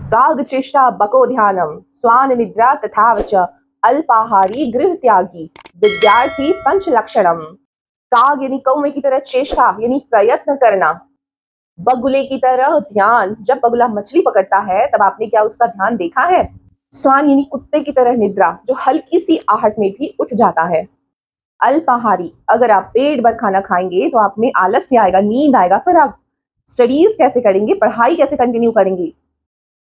काग चेष्टा बको ध्यानम स्वान निद्रा तथावच अल्पाहारी गृह त्यागी विद्यार्थी पंच लक्षणम। काग यानी कौवे की तरह चेष्टा यानी प्रयत्न करना, बगुले की तरह ध्यान, जब बगुला मछली पकड़ता है तब आपने क्या उसका ध्यान देखा है। स्वान यानी कुत्ते की तरह निद्रा, जो हल्की सी आहट में भी उठ जाता है। अल्पाहारी, अगर आप पेट भर खाना खाएंगे तो आप में आलस्य आएगा, नींद आएगा, फिर आप स्टडीज कैसे करेंगे, पढ़ाई कैसे कंटिन्यू करेंगे।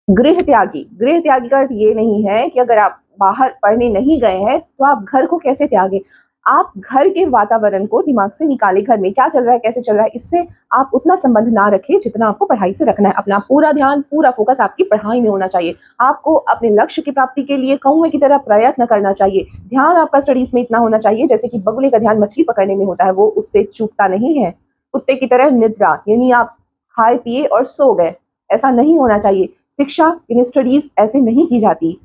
गृह त्यागी, गृह त्यागी का अर्थ ये नहीं है कि अगर आप बाहर पढ़ने नहीं गए हैं तो आप घर को कैसे त्यागे। आप घर के वातावरण को दिमाग से निकाले, घर में क्या चल रहा है, कैसे चल रहा है, इससे आप उतना संबंध ना रखें जितना आपको पढ़ाई से रखना है। अपना पूरा ध्यान, पूरा फोकस आपकी पढ़ाई में होना चाहिए। आपको अपने लक्ष्य की प्राप्ति के लिए कौवे की तरह प्रयत्न करना चाहिए। ध्यान आपका स्टडीज में इतना होना चाहिए जैसे कि बगुले का ध्यान मछली पकड़ने में होता है, वो उससे चूकता नहीं है। कुत्ते की तरह निद्रा यानी आप खाए पिए और सो गए, ऐसा नहीं होना चाहिए। शिक्षा यानी स्टडीज ऐसे नहीं की जाती।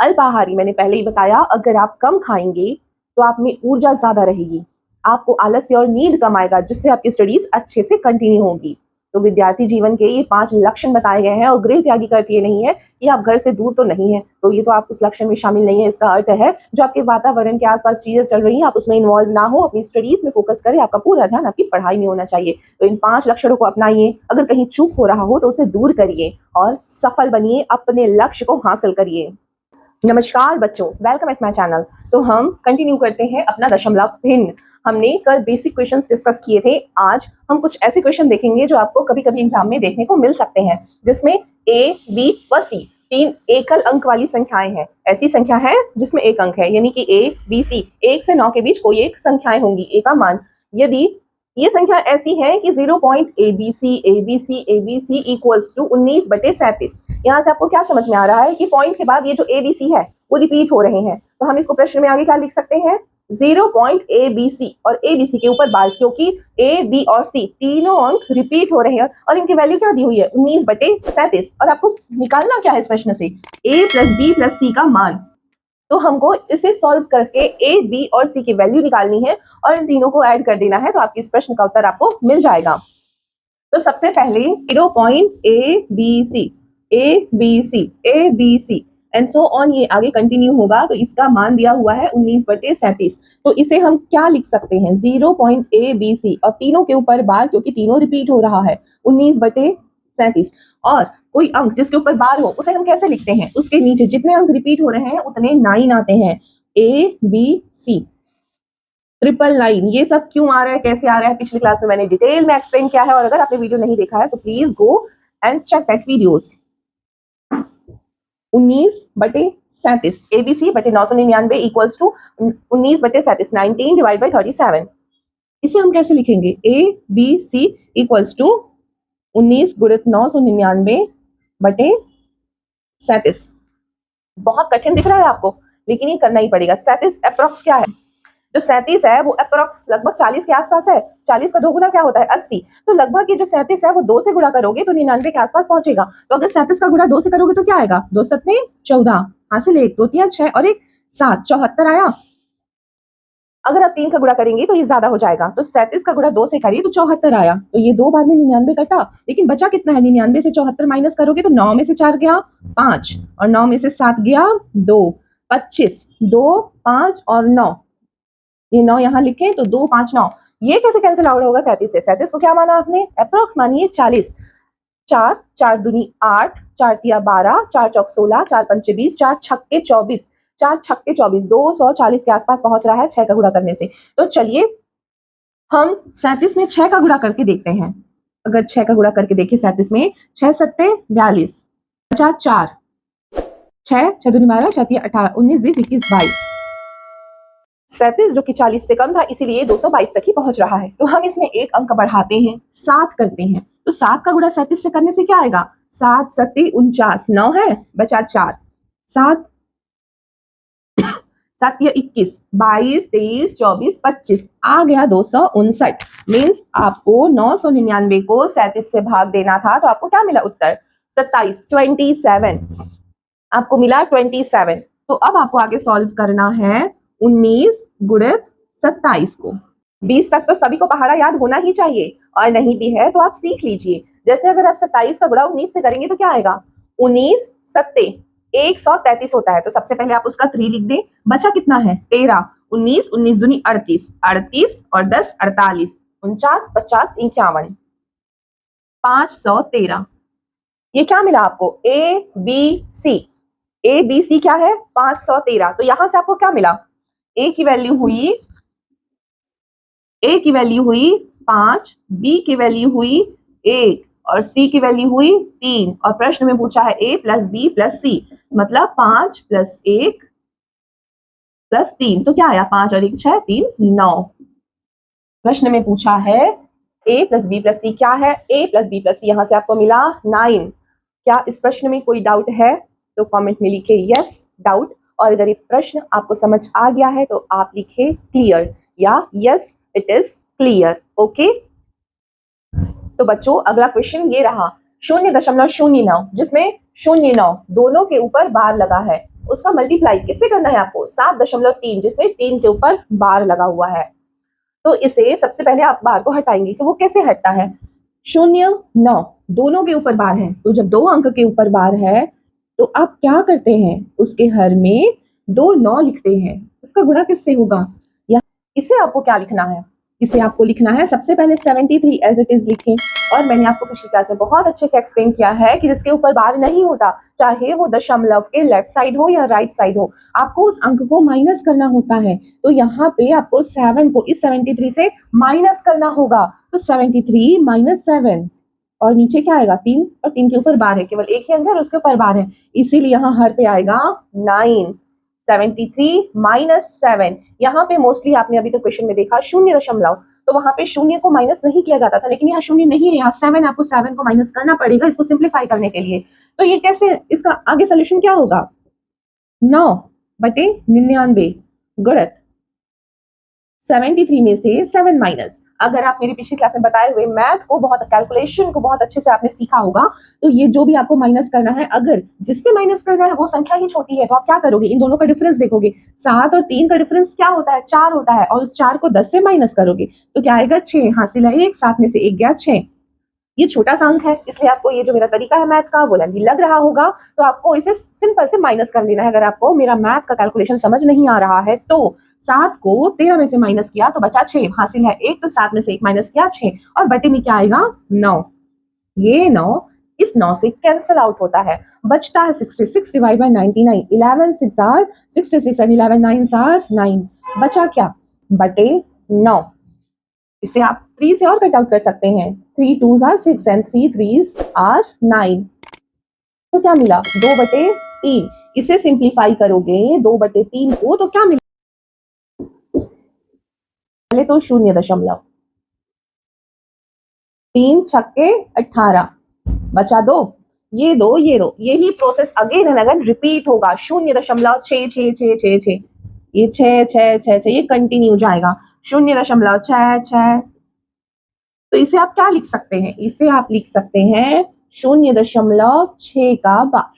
अल्पाहारी, मैंने पहले ही बताया, अगर आप कम खाएंगे तो आप में ऊर्जा ज्यादा रहेगी, आपको आलस्य और नींद कम आएगा, जिससे आपकी स्टडीज अच्छे से कंटिन्यू होगी। तो विद्यार्थी जीवन के ये 5 लक्षण बताए गए हैं। और गृह त्यागी का अर्थ ये नहीं है कि आप घर से दूर तो नहीं है, तो ये तो आप उस लक्षण में शामिल नहीं है। इसका अर्थ है जो आपके वातावरण के आसपास चीजें चल रही हैं आप उसमें इन्वॉल्व ना हो, अपनी स्टडीज में फोकस करें, आपका पूरा ध्यान आपकी पढ़ाई में होना चाहिए। तो इन 5 लक्षणों को अपनाइए, अगर कहीं चूक हो रहा हो तो उसे दूर करिए और सफल बनिए, अपने लक्ष्य को हासिल करिए। नमस्कार बच्चों, वेलकम एट माय चैनल। तो हम कंटिन्यू करते हैं अपना दशमलव भिन्न। हमने कल बेसिक क्वेश्चंस डिस्कस किए थे। आज हम कुछ ऐसे क्वेश्चन देखेंगे जो आपको कभी कभी एग्जाम में देखने को मिल सकते हैं, जिसमें ए, बी व सी 3 एकल अंक वाली संख्याएं हैं। ऐसी संख्या है जिसमें एक अंक है, यानी कि ए, बी, सी 1 से 9 के बीच कोई एक संख्याएं होंगी, ए का मान। यदि ये संख्या ऐसी है कि 0.abc इक्वल्स टू 19/37। यहाँ से आपको क्या समझ में आ रहा है कि पॉइंट के बाद ये जो ABC है वो रिपीट हो रहे हैं। तो हम इसको प्रश्न में आगे क्या लिख सकते हैं, 0.abc और ABC के ऊपर बार, क्योंकि A, B और C तीनों अंक रिपीट हो रहे हैं और इनकी वैल्यू क्या दी हुई है, 19/37। और आपको निकालना क्या है इस प्रश्न से, A + B + C का मान। तो हमको इसे सॉल्व करके ए, बी और सी की वैल्यू निकालनी है और इन तीनों को ऐड कर देना है, तो आपके इस प्रश्न का उत्तर आपको मिल जाएगा। तो सबसे पहले 0.abc एंड सो ऑन, ये आगे कंटिन्यू होगा। तो इसका मान दिया हुआ है 19/37। तो इसे हम क्या लिख सकते हैं, 0.abc और तीनों के ऊपर बार, क्योंकि तीनों रिपीट हो रहा है, 19/37। और कोई अंक जिसके ऊपर बार हो उसे हम कैसे लिखते हैं, उसके नीचे जितने अंक रिपीट हो रहे हैं उतने 9 आते हैं। ABC 999, ये सब क्यों आ रहा है, कैसे आ रहा है, पिछली क्लास में मैंने डिटेल में एक्सप्लेन किया है। और अगर आपने वीडियो नहीं देखा है तो please go and check that videos. 19/37 ABC/999 equals to 19/37, 19 divide by 37। इसे हम कैसे लिखेंगे, ABC इक्वल्स टू 19 गुणित 999/37। बहुत कठिन दिख रहा है आपको, लेकिन ये करना ही पड़ेगा। 37 अप्रोक्स क्या है, जो 37 है वो अप्रोक्स लगभग 40 के आसपास है। 40 का 2 गुना क्या होता है, 80। तो लगभग ये जो 37 है वो 2 से गुणा करोगे तो 99 के आसपास पहुंचेगा। तो अगर 37 का गुणा 2 से करोगे तो क्या आएगा, 2 7 14, हासिल 1 2 3 6 और 1 7, 74 आया। अगर आप 3 का गुणा करेंगे तो ये ज्यादा हो जाएगा, तो 37 का गुणा 2 से करिए तो 74 आया। तो ये 2 बार में 99 कटा, लेकिन बचा कितना है, 99 से 74 माइनस करोगे तो 9 में से 4 गया 5 और 9 में से 7 गया 2, 25, 2 5 और 9, ये 9 यहाँ लिखे तो 2 5 9, ये कैसे कैंसिल आउट होगा 37 से। 37 को क्या माना आपने, अप्रोक्स मानिए 40। 4 4 दूनी 8, 4 तिया 12, 4 चौक 16, 4 पंचे 20, 4 छक्के 24, 4 छक्के 24, 240 के आसपास पहुंच रहा है 6 का गुणा करने से। तो चलिए हम 37 में 6 का गुणा करके देखते हैं। अगर 6 का गुणा करके देखें 37 में, 6 सत्ते 42, 4 4, 6 6 दूनी 12, 6 तिया 18, 19 20 21 22। 37 जो कि 40 से कम था, इसीलिए 222 तक ही पहुंच रहा है। तो हम इसमें एक अंक बढ़ाते हैं, 7 करते हैं। तो 7 का गुणा 37 से करने से क्या आएगा, 7 7 49, 9 है बचा 4, 7 7 21, 22 23 24 25, आ गया 259। मीन्स आपको 999 को 37 से भाग देना था, तो आपको क्या मिला उत्तर, 27 27, आपको मिला 27। तो अब आपको आगे सॉल्व करना है 19 गुणित 27 को। 20 तक तो सभी को पहाड़ा याद होना ही चाहिए, और नहीं भी है तो आप सीख लीजिए। जैसे अगर आप 27 का गुणा 19 से करेंगे तो क्या आएगा, 19 सत्ते 133 होता है, तो सबसे पहले आप उसका 3 लिख दें। बचा कितना है 13, 19 19 दूनी 38, 38 और 10 48, 49 50 51, 513। ये क्या मिला आपको A B C. A B C क्या है 513। तो यहां से आपको क्या मिला, ए की वैल्यू हुई 5, बी की वैल्यू हुई 1 और सी की वैल्यू हुई 3। और प्रश्न में पूछा है ए प्लस बी प्लस सी, मतलब 5 प्लस 1 प्लस 3, तो क्या आया 5 और 1 6 3 9। प्रश्न में पूछा है ए प्लस बी प्लस सी क्या है, ए प्लस बी प्लस सी, यहां से आपको मिला 9। क्या इस प्रश्न में कोई डाउट है तो कमेंट में लिखे यस डाउट, और अगर ये प्रश्न आपको समझ आ गया है तो आप लिखे क्लियर या yes it is clear. Okay, तो बच्चों अगला क्वेश्चन ये रहा 0.09, जिसमें 0.9 दोनों के ऊपर बार लगा है, उसका मल्टीप्लाई किससे करना है आपको 7.3, जिसमें 3 के ऊपर बार लगा हुआ है। तो इसे सबसे पहले आप बार को हटाएंगे, तो वो कैसे हटता है 0.9 दोनों के ऊपर बार है, तो जब 2 अंक के ऊपर बार है तो आप क्या करते हैं उसके हर में 2 9 लिखते हैं, उसका गुणा किससे होगा, या इसे आपको क्या लिखना है, इसे आपको लिखना है सबसे पहले 73 एज इट इज लिखें। और मैंने आपको पिछली क्लास में बहुत अच्छे से एक्सप्लेन किया है कि जिसके ऊपर बार नहीं होता, चाहे वो दशमलव के लेफ्ट साइड हो या राइट साइड हो, आपको उस अंक को माइनस करना होता है। तो यहाँ पे आपको 7 को इस 73 से माइनस करना होगा, तो 73 माइनस 7 और नीचे क्या आएगा 3, और 3 के ऊपर बार है, केवल एक ही अंक है और उसके ऊपर बार है, इसीलिए यहाँ हर पे आएगा 9। 73 माइनस 7, यहाँ पे मोस्टली आपने अभी तक क्वेश्चन में देखा 0., तो वहां पे 0 को माइनस नहीं किया जाता था, लेकिन यहाँ 0 नहीं है, यहाँ 7, आपको 7 को माइनस करना पड़ेगा इसको सिंप्लीफाई करने के लिए। तो ये कैसे, इसका आगे सोल्यूशन क्या होगा 9/99 गलत, 73 में से 7 माइनस। अगर आप मेरी पिछली क्लास में बताए हुए मैथ को बहुत, कैलकुलेशन को बहुत अच्छे से आपने सीखा होगा, तो ये जो भी आपको माइनस करना है, अगर जिससे माइनस करना है वो संख्या ही छोटी है, तो आप क्या करोगे इन दोनों का डिफरेंस देखोगे, 7 और 3 का डिफरेंस क्या होता है 4 होता है, और उस 4 को 10 से माइनस करोगे तो क्या आएगा 6, हासिल है 1, 7 में से 1 गया 6। ये छोटा सा अंक है, इसलिए आपको ये जो मेरा तरीका है मैथ का वो लेंथी लग रहा होगा, तो आपको इसे सिंपल से माइनस कर लेना है। अगर आपको मेरा मैथ का कैलकुलेशन समझ नहीं आ रहा है तो 7 को 13 में से माइनस किया तो बचा 6, हासिल है 1, तो 7 में से 1 माइनस किया 6, और बटे में क्या आएगा 9। ये 9 इस 9 से कैंसिल आउट होता है, बचता है 66 divide by 99, 11 6 are 66 and 11 9 are 9, बचा क्या बटे 9। इसे आप 3 से और कट आउट कर सकते हैं, 3 2s are 6 and 3 3s are 9, तो क्या मिला 2/3। इसे सिंप्लीफाई करोगे 2/3 को तो क्या मिला, पहले तो 0.3 छक्के 18 बचा 2, ये दो ये दो, यही process again and again repeat होगा, 0.66666, ये 6 ये कंटिन्यू जाएगा 0.66। तो इसे आप क्या लिख सकते हैं, इसे आप लिख सकते हैं 0.6 का बार,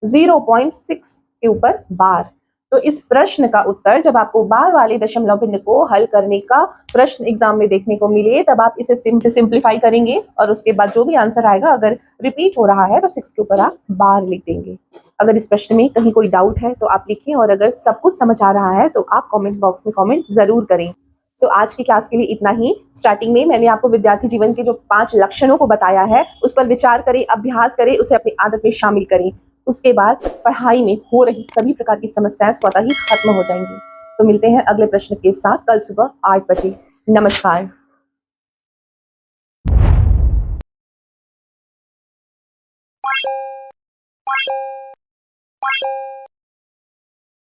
0.6 के ऊपर बार। तो इस प्रश्न का उत्तर, जब आपको बार वाले दशमलव भिन्न को हल करने का प्रश्न एग्जाम में देखने को मिले, तब आप इसे सिंप्लीफाई करेंगे और उसके बाद जो भी आंसर आएगा, अगर रिपीट हो रहा है तो 6 के ऊपर आप बार लिख देंगे। अगर इस प्रश्न में कहीं कोई डाउट है तो आप लिखें, और अगर सब कुछ समझ आ रहा है तो आप कमेंट बॉक्स में कमेंट जरूर करें। सो आज की क्लास के लिए इतना ही। स्टार्टिंग में मैंने आपको विद्यार्थी जीवन के जो 5 लक्षणों को बताया है, उस पर विचार करें, अभ्यास करें, उसे अपनी आदत में शामिल करें। उसके बाद पढ़ाई में हो रही सभी प्रकार की समस्याएं स्वतः ही खत्म हो जाएंगी। तो मिलते हैं अगले प्रश्न के साथ कल सुबह 8 बजे। नमस्कार।